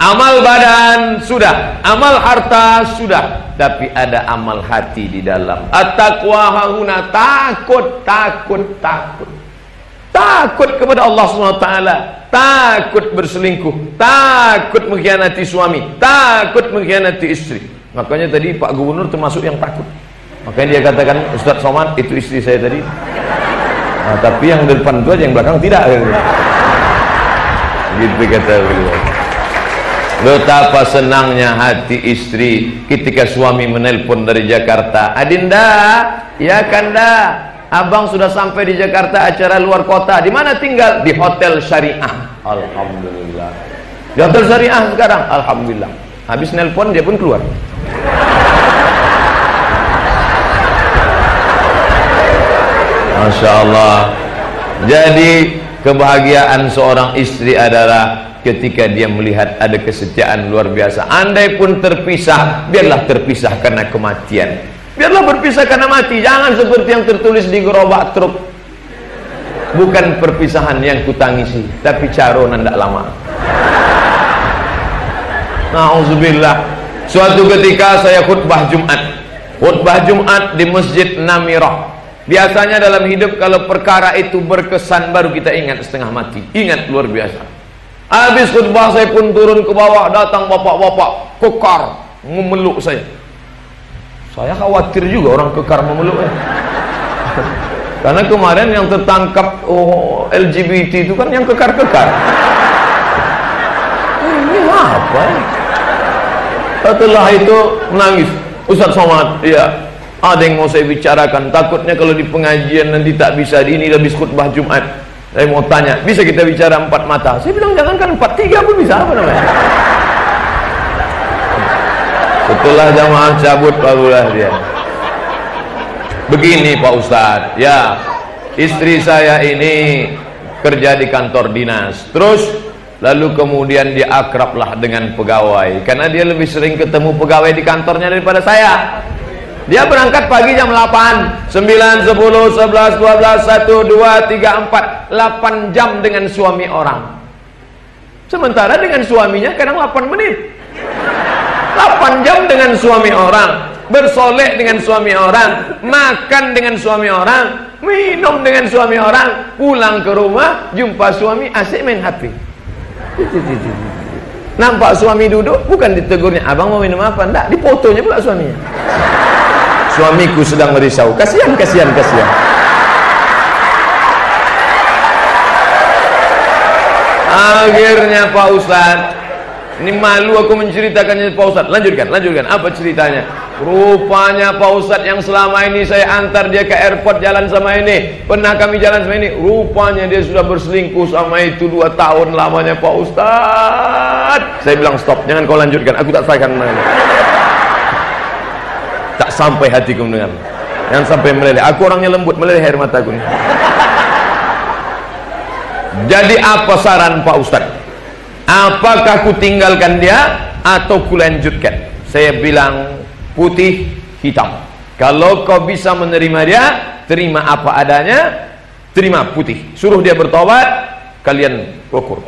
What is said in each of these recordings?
Amal badan sudah, amal harta sudah, tapi ada amal hati di dalam. At-taqwa hahuna, takut kepada Allah SWT, takut berselingkuh, takut mengkhianati suami, takut mengkhianati istri. Makanya tadi Pak Gubernur termasuk yang takut. Makanya dia katakan, Ustadz Somad, itu istri saya tadi. Nah, tapi yang depan itu aja, yang belakang tidak. Gitu kata beliau. Betapa senangnya hati istri ketika suami menelpon dari Jakarta. Adinda, ya Kanda, abang sudah sampai di Jakarta, acara luar kota. Di mana tinggal? Di Hotel Syariah. Alhamdulillah. Di Hotel Syariah sekarang. Alhamdulillah. Habis nelpon dia pun keluar. Masya Allah. Jadi kebahagiaan seorang istri adalah ketika dia melihat ada kesetiaan luar biasa. Andai pun terpisah, biarlah terpisah karena kematian. Biarlah berpisah karena mati. Jangan seperti yang tertulis di gerobak truk. Bukan perpisahan yang kutangisi, tapi caronan tidak lama. Na'udzubillah. Suatu ketika saya khutbah Jumat di Masjid Namirah. Biasanya dalam hidup kalau perkara itu berkesan baru kita ingat setengah mati. Ingat luar biasa. Habis khutbah saya pun turun ke bawah, datang bapak-bapak kekar memeluk saya. Saya khawatir juga orang kekar memeluk ya. Karena kemarin yang tertangkap LGBT itu kan yang kekar-kekar. Ini apa ya? Setelah itu menangis. Ustadz Somad, iya, ada yang mau saya bicarakan. Takutnya kalau di pengajian nanti tak bisa. Ini habis khutbah Jumat. Saya mau tanya, bisa kita bicara empat mata? Saya bilang jangankan empat, tiga pun bisa, apa namanya? Setelah jamaah cabut, barulah dia. Begini Pak Ustadz, ya, istri saya ini kerja di kantor dinas. Terus lalu kemudian dia akrablah dengan pegawai, karena dia lebih sering ketemu pegawai di kantornya daripada saya. Dia berangkat pagi jam 8, 9, 10, 11, 12, 1, 2, 3, 4 8 jam dengan suami orang. Sementara dengan suaminya kadang 8 menit. 8 jam dengan suami orang, bersolek dengan suami orang, makan dengan suami orang, minum dengan suami orang, pulang ke rumah jumpa suami asik main HP. Nampak suami duduk, bukan ditegurnya, abang mau minum apa? Enggak, difotonya pula suaminya. Suamiku sedang merisau. Kasihan. Akhirnya Pak Ustadz, ini malu aku menceritakannya Pak Ustadz. Lanjutkan. Apa ceritanya? Rupanya Pak Ustadz yang selama ini saya antar dia ke airport jalan sama ini, pernah kami jalan sama ini, rupanya dia sudah berselingkuh sama itu 2 tahun lamanya Pak Ustadz. Saya bilang stop, jangan kau lanjutkan, aku tak sayangkan mana. Tak sampai hatiku mendengar, jangan sampai meleleh. Aku orangnya lembut, meleleh air mataku nih. Jadi apa saran Pak Ustadz? Apakah ku tinggalkan dia atau ku lanjutkan? Saya bilang putih hitam. Kalau kau bisa menerima dia, terima apa adanya, terima putih. Suruh dia bertobat, kalian ukur.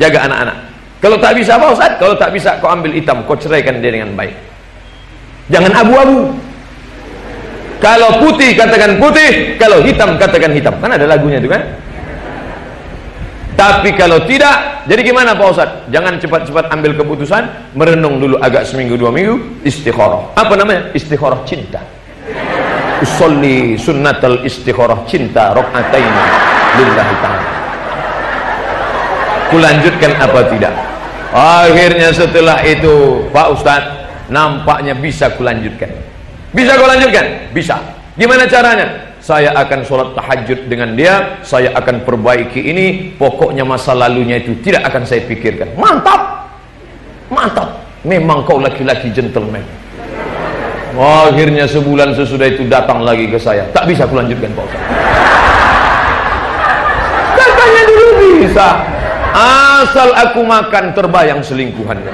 Jaga anak-anak. Kalau tak bisa Pak Ustadz, kalau tak bisa kau ambil hitam, kau ceraikan dia dengan baik. Jangan abu-abu. Kalau putih katakan putih, kalau hitam katakan hitam. Kan ada lagunya itu kan. Tapi kalau tidak, jadi gimana Pak Ustadz? Jangan cepat-cepat ambil keputusan, merenung dulu agak seminggu 2 minggu, istikharah. Apa namanya? Istikharah cinta. Usolli sunnatal istikharah cinta raka'atain lillahi ta'ala. Kulanjutkan apa tidak? Akhirnya setelah itu Pak Ustadz, nampaknya bisa kulanjutkan. Bisa kau lanjutkan? Bisa. Gimana caranya? Saya akan sholat tahajud dengan dia, saya akan perbaiki ini, pokoknya masa lalunya itu tidak akan saya pikirkan. Mantap. Memang kau laki-laki gentleman. Akhirnya sebulan sesudah itu datang lagi ke saya. Tak bisa kulanjutkan Pak Ustaz. Katanya dulu bisa. Asal aku makan terbayang selingkuhannya.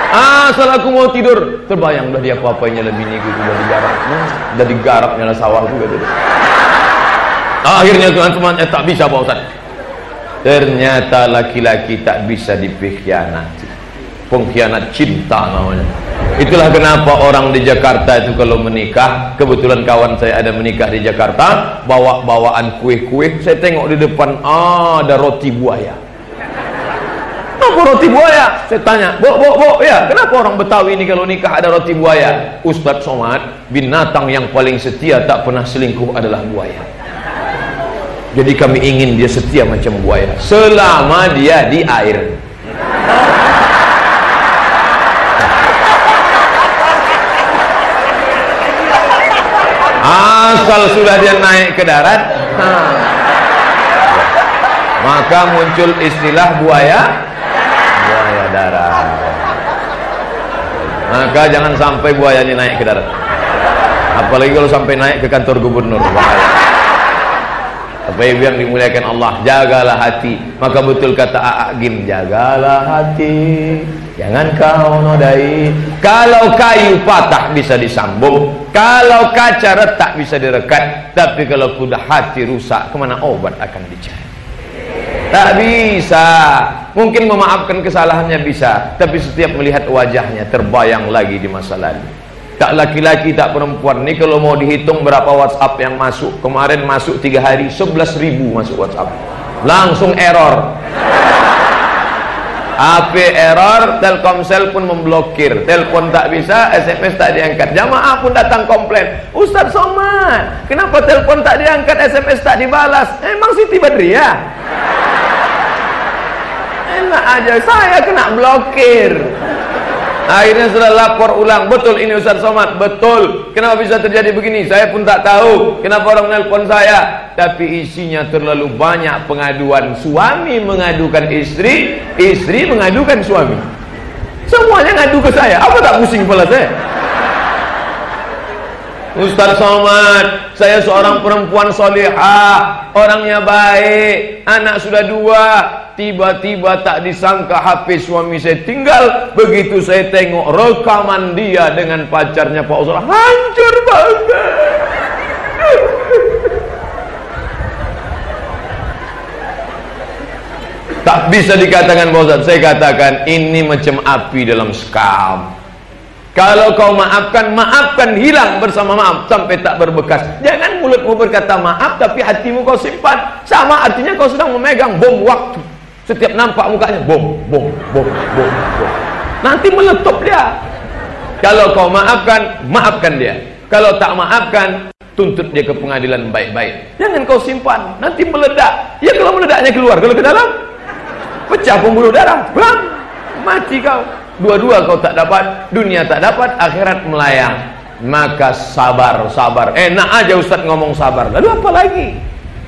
Asal aku mau tidur terbayang dah dia apa-apanya lebih niku udah digarapnya lah sawah juga tuh. Akhirnya teman-teman tak bisa Pak Ustaz. Ternyata laki-laki tak bisa dipikhianati. pengkhianat cinta namanya. Itulah kenapa orang di Jakarta itu kalau menikah, kebetulan kawan saya ada menikah di Jakarta, bawa bawaan kue-kue, saya tengok di depan ada roti buaya. Kenapa roti buaya? Saya tanya, bo, ya, kenapa orang Betawi ini kalau nikah ada roti buaya? Ustadz Somad, binatang yang paling setia tak pernah selingkuh adalah buaya. Jadi kami ingin dia setia macam buaya selama dia di air. Asal sudah dia naik ke darat, maka muncul istilah buaya darat. Maka jangan sampai buayanya naik ke darat, apalagi kalau sampai naik ke kantor gubernur. Apa yang dimuliakan Allah, jagalah hati. Maka betul kata A'agim, jagalah hati, jangan kau nodai. Kalau kayu patah bisa disambung, kalau kaca retak bisa direkat, tapi kalau kuda hati rusak, kemana obat akan dicari? Tak bisa. Mungkin memaafkan kesalahannya bisa, tapi setiap melihat wajahnya terbayang lagi di masa lalu. Tak laki-laki tak perempuan. Ini kalau mau dihitung berapa WhatsApp yang masuk, kemarin masuk 3 hari 11.000 masuk WhatsApp, langsung error. HP error, Telkomsel pun memblokir, telepon tak bisa, SMS tak diangkat. Jamaah pun datang komplain, Ustadz Somad, kenapa telepon tak diangkat, SMS tak dibalas? Emang Siti Badriah? Enak aja, saya kena blokir. Akhirnya sudah lapor ulang, betul ini Ustaz Somad, betul. Kenapa bisa terjadi begini? Saya pun tak tahu. Kenapa orang nelpon saya? Tapi isinya terlalu banyak pengaduan. Suami mengadukan istri, istri mengadukan suami. Semuanya ngadu ke saya. Apa tak pusing kepala saya? Ustaz Somad, saya seorang perempuan solihah, orangnya baik, anak sudah 2. Tiba-tiba tak disangka HP suami saya tinggal. Begitu saya tengok rekaman dia dengan pacarnya Pak Ustaz, hancur banget. Tak bisa dikatakan Pak Ustaz. Saya katakan ini macam api dalam sekam. Kalau kau maafkan, maafkan, hilang bersama maaf sampai tak berbekas. Jangan mulutmu berkata maaf tapi hatimu kau simpan. Sama artinya kau sedang memegang bom waktu. Setiap nampak mukanya bom. Nanti meletup dia. Kalau kau maafkan, maafkan dia. Kalau tak maafkan, tuntut dia ke pengadilan baik-baik. Jangan kau simpan, nanti meledak. Ya kalau meledaknya keluar, kalau ke dalam pecah pembuluh darah, bang, mati kau. Dua-dua kau tak dapat, dunia tak dapat, akhirat melayang. Maka sabar. Enak aja Ustaz ngomong sabar. Lalu apa lagi?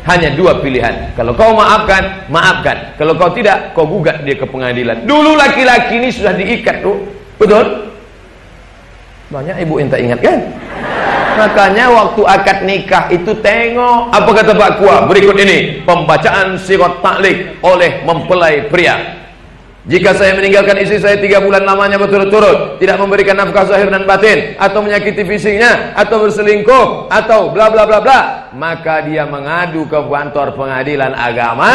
Hanya 2 pilihan. Kalau kau maafkan, maafkan. Kalau kau tidak, kau gugat dia ke pengadilan. Dulu laki-laki ini sudah diikat tuh, betul? Banyak ibu yang tak ingat kan? Makanya waktu akad nikah itu tengok apa kata Pak Kua. Berikut ini pembacaan sirat taklik oleh mempelai pria. Jika saya meninggalkan istri saya 3 bulan lamanya berturut-turut, tidak memberikan nafkah zahir dan batin, atau menyakiti fisiknya, atau berselingkuh, atau bla bla bla bla, maka dia mengadu ke kantor pengadilan agama.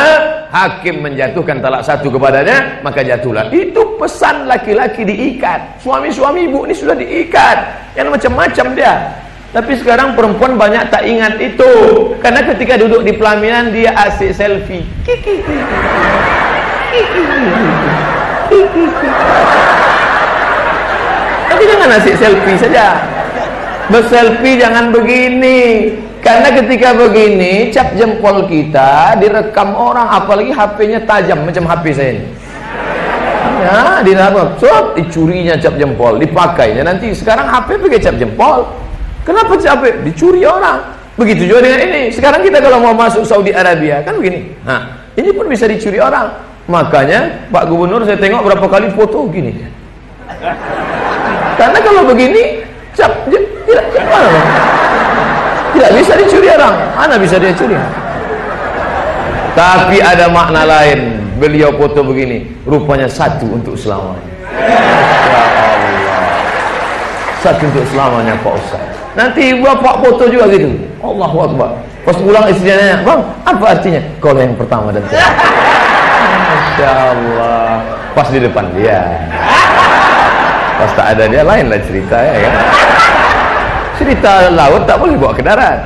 Hakim menjatuhkan talak 1 kepadanya, maka jatuhlah. Itu pesan laki-laki diikat. Suami-suami ibu ini sudah diikat. Yang macam-macam dia. Tapi sekarang perempuan banyak tak ingat itu, karena ketika duduk di pelaminan dia asik selfie. Tapi jangan asik selfie saja. Berselfie jangan begini. Karena ketika begini, cap jempol kita direkam orang, apalagi HP-nya tajam macam HP saya ini. Ya, direkam, dicurinya cap jempol, dipakainya nanti. Sekarang HP pakai cap jempol. Kenapa HP? Dicuri orang. Begitu juga dengan ini. Sekarang kita kalau mau masuk Saudi Arabia kan begini. Nah, ini pun bisa dicuri orang. Makanya Pak Gubernur saya tengok berapa kali foto gini. Karena kalau begini tidak bisa dicuri orang. Mana bisa dia curi? Tapi ada makna lain. Beliau foto begini, rupanya 1 untuk selamanya. Ya Allah, 1 untuk selamanya Pak Ustaz. Nanti bapak foto juga gitu. Allahu Akbar. Pas pulang istrinya nanya, bang, apa artinya? Kau yang pertama dan terakhir. Masya Allah. pas di depan dia. Pas tak ada dia lain lah cerita ya kan. Cerita laut tak boleh bawa ke darat.